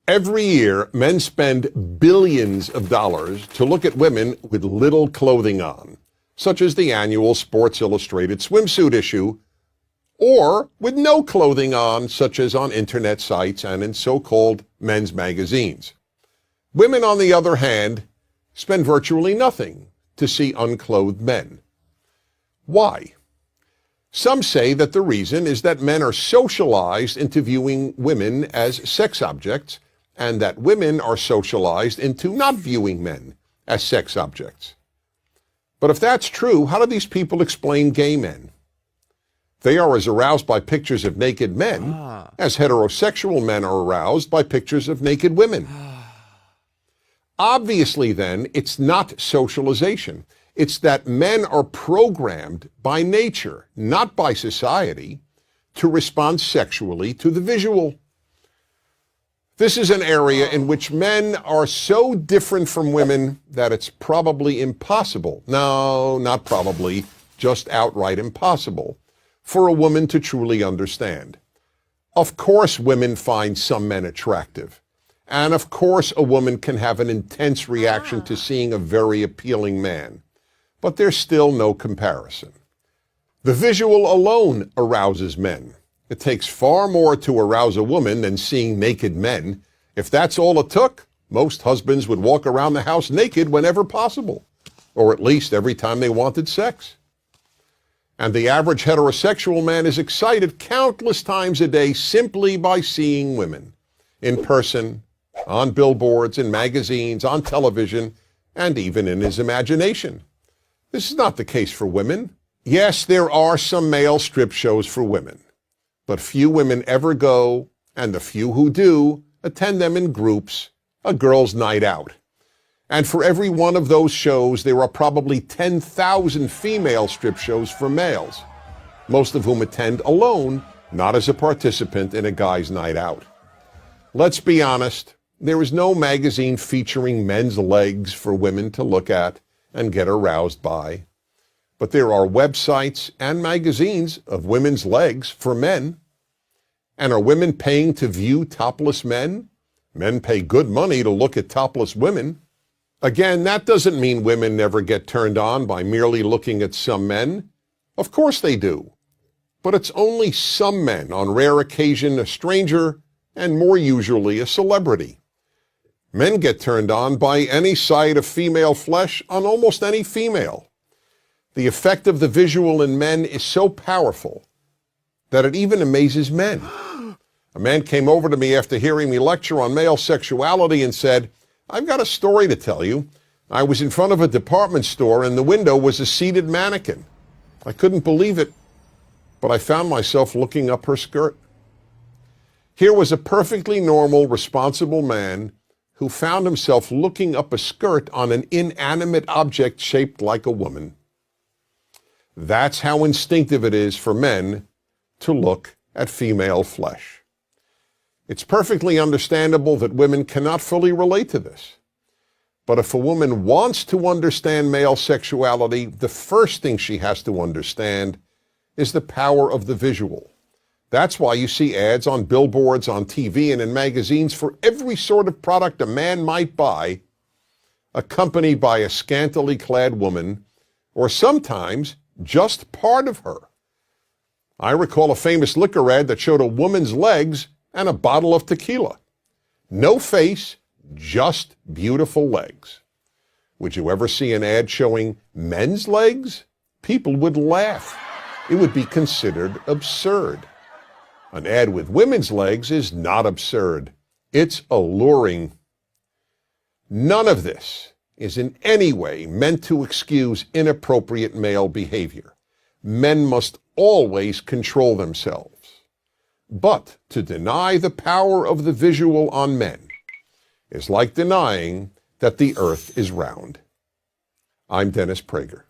Every year, men spend billions of dollars to look at women with little clothing on, such as the annual Sports Illustrated swimsuit issue, or with no clothing on, such as on internet sites and in so-called men's magazines. Women, on the other hand, spend virtually nothing to see unclothed men. Why? Some say that the reason is that men are socialized into viewing women as sex objects, and that women are socialized into not viewing men as sex objects. But if that's true, how do these people explain gay men? They are as aroused by pictures of naked men as heterosexual men are aroused by pictures of naked women. Obviously, then, it's not socialization. It's that men are programmed by nature, not by society, to respond sexually to the visual. This is an area in which men are so different from women that it's probably impossible, no, not probably, just outright impossible, for a woman to truly understand. Of course women find some men attractive, and of course a woman can have an intense reaction to seeing a very appealing man, but there's still no comparison. The visual alone arouses men. It takes far more to arouse a woman than seeing naked men. If that's all it took, most husbands would walk around the house naked whenever possible, or at least every time they wanted sex. And the average heterosexual man is excited countless times a day simply by seeing women in person, on billboards, in magazines, on television, and even in his imagination. This is not the case for women. Yes, there are some male strip shows for women, but few women ever go, and the few who do attend them in groups, a girls' night out. And for every one of those shows, there are probably 10,000 female strip shows for males, most of whom attend alone, not as a participant in a guy's night out. Let's be honest, there is no magazine featuring men's legs for women to look at and get aroused by. But there are websites and magazines of women's legs for men. And are women paying to view topless men? Men pay good money to look at topless women. Again, that doesn't mean women never get turned on by merely looking at some men. Of course they do. But it's only some men, on rare occasion a stranger, and more usually a celebrity. Men get turned on by any sight of female flesh on almost any female. The effect of the visual in men is so powerful that it even amazes men. A man came over to me after hearing me lecture on male sexuality and said, "I've got a story to tell you. I was in front of a department store and the window was a seated mannequin. I couldn't believe it, but I found myself looking up her skirt." Here was a perfectly normal, responsible man who found himself looking up a skirt on an inanimate object shaped like a woman. That's how instinctive it is for men to look at female flesh. It's perfectly understandable that women cannot fully relate to this. But if a woman wants to understand male sexuality, the first thing she has to understand is the power of the visual. That's why you see ads on billboards, on TV, and in magazines for every sort of product a man might buy, accompanied by a scantily clad woman, or sometimes just part of her. I recall a famous liquor ad that showed a woman's legs and a bottle of tequila. No face, just beautiful legs. Would you ever see an ad showing men's legs? People would laugh. It would be considered absurd. An ad with women's legs is not absurd. It's alluring. None of this is in any way meant to excuse inappropriate male behavior. Men must always control themselves. But to deny the power of the visual on men is like denying that the earth is round. I'm Dennis Prager.